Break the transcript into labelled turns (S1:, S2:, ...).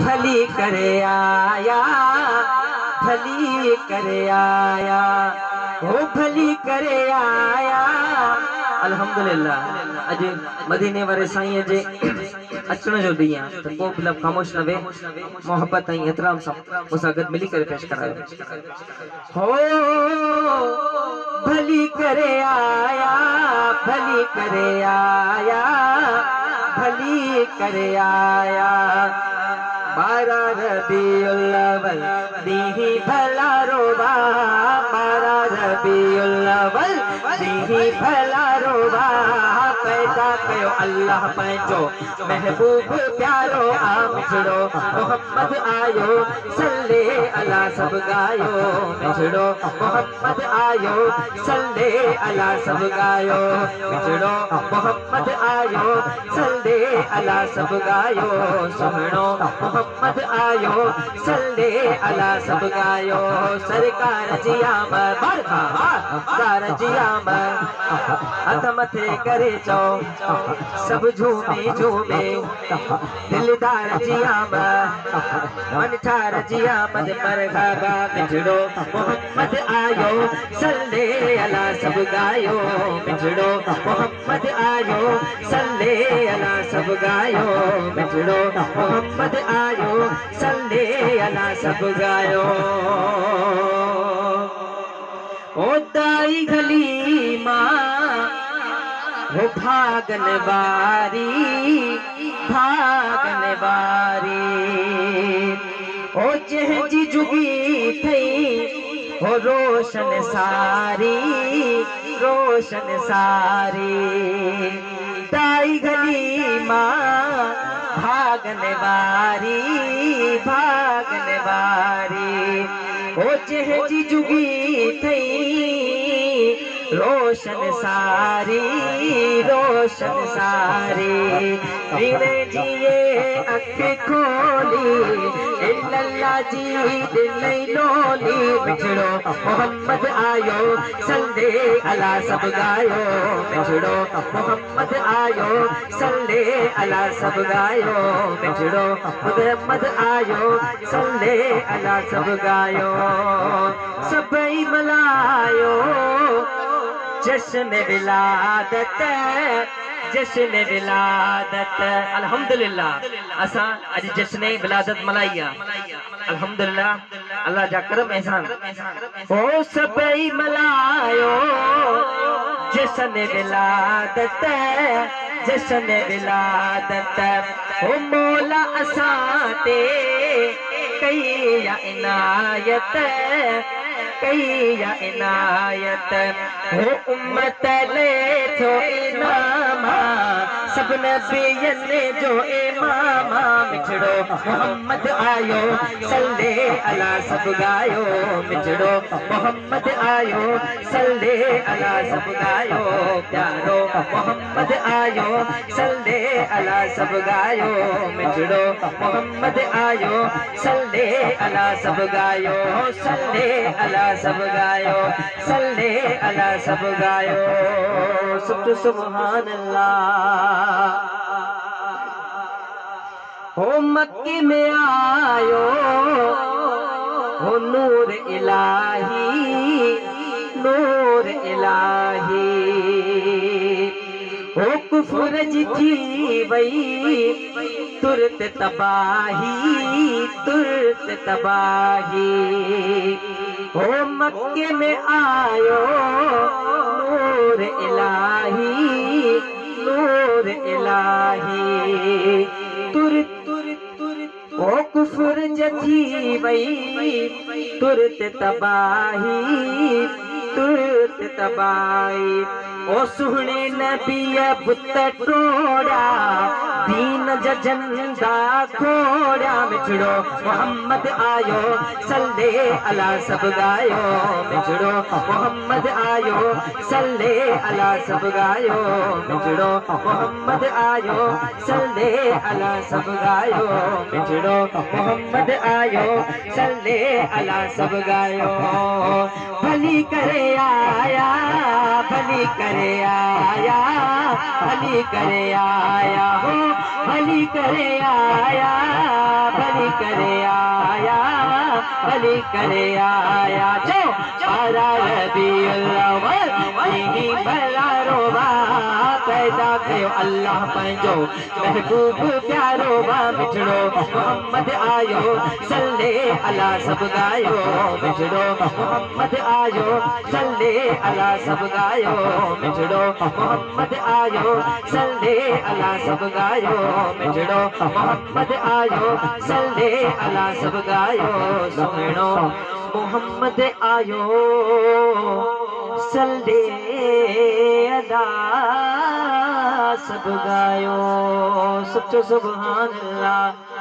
S1: भली करे आया, भली करे आया, हो भली करे आया। अल्हम्दुलिल्लाह अज मदीने वारे साईं जे अचण जो ॾींहुं आहे त को बि ख़ामोश न वे, मोहब्बत ऐं एतिराम सां मूंसां गॾु मिली करे पेश करायो। हो भली करे आया, भली करे आया, भली करे आया। 12 रबीउल अव्वल दी भला रोवा, 12 रबीउल अव्वल दी भला रोवा। पैदा कयो अल्लाह पंहिंजो महबूब प्यारो मिठड़ो मोहम्मद आयो सल्ले अला सब गायो। मिठड़ो मोहम्मद आयो सल्ले अला सब गायो। मिठड़ो मोहम्मद आयो सल्ले अला सब गायो। सुहिणो मोहम्मद आयो सल्ले अला सब गायो। सरकार जी आमद सरकार जी आमद हथ मथे करे चो सब झूमे झूमे। दिलदार जी आमद मनठार जी आमद मरहबा। मिठड़ो मोहम्मद आयो सल्ले अला सब गायो। मिठड़ो मोहम्मद आयो सल्ले अला सब गायो। मिठड़ो मोहम्मद आयो सल्ले अला सब गायो। ओ दाई गली मां हो भागन बारी, भागन बारी। ओ जंहिंजी जुगी थई हो रोशन सारी, रोशन सारी। दाई गली मां भागन बारी, भागन बारी। ओ जंहिंजी जुगी थई रोशन सारी, रोशन सारी। वीणे जिए अख खोली इल्लल्लाह जी दिल लोली। मिठड़ो मोहम्मद आयो सल्ले अला सब गायो। मिठड़ो मोहम्मद आयो सल्ले अला सब गायो। मिठड़ो मोहम्मद आयो सल्ले अला सब गायो। सबई मलायो जश्न विलादत, जश्न विलादत। अल्हम्दुलिल्लाह असां अज जश्न विलादत मल्हाई। अल्हम्दुलिल्लाह अल्लाह जा करम एहसान। ओ सबई मल्हायो जश्न विलादत, जश्न विलादत। ओ मौला असां ते कई या इनायत, कई या इनायत। हो उम्मत ले थो इनामा सब नबियन जो इमामा। मिठड़ो मोहम्मद आयो सल्ले अला सब गायो। मिठड़ो मोहम्मद आयो सल्ले अला सब गायो। प्यारो मोहम्मद आयो सल्ले अला सब गायो। मिठड़ो मोहम्मद आयो सल्ले अला सब गायो। सल्ले अला सब गायो, सल्ले अला सब गायो। सुभान अल्लाह। हो मक्के में आयो हो नूर इलाही, नूर इलाही। हो कुफर जी थी वई तुरत तबाही, तुरत तबाही। हो मक्के में आयो नूर इलाही, नूर इलाही। तुरत ओ कुफर जथी वई तुरत तबाही, तुरत तबाही। ओ सुहणे नबीअ बुत टोड़ा दीन जजंदा खोड़ा। मिठड़ो मोहम्मद आयो सल्ले अला सब गायो। मिठड़ो मोहम्मद आयो सल्ले अला सब गायो। मिठड़ो मोहम्मद आयो सल्ले अला सब गायो। मिठड़ो मोहम्मद आयो सल्ले अला सब गायो। भली करे आया, भली करे आया, भली करे आया। हो भली करे आया, भली करे आया, भली करे आया। जो बारा रबीउल अव्वल ही भला रोबा पैदा कयो अल्लाह पंहिंजो महबूब प्यारो बा मिठड़ो मोहम्मद आयो सल्ले अला सब गायो मिठड़ो मोहम्मद आयो सल्ले अला सब गायो मिठड़ो मोहम्मद आयो सल्ले अला सब गायो मिठड़ो मोहम्मद आयो सल्ले अला सब गायो सुहिणो मोहम्मद आयो सल्ले अला सब गायो। सच्चो सुभान अल्लाह।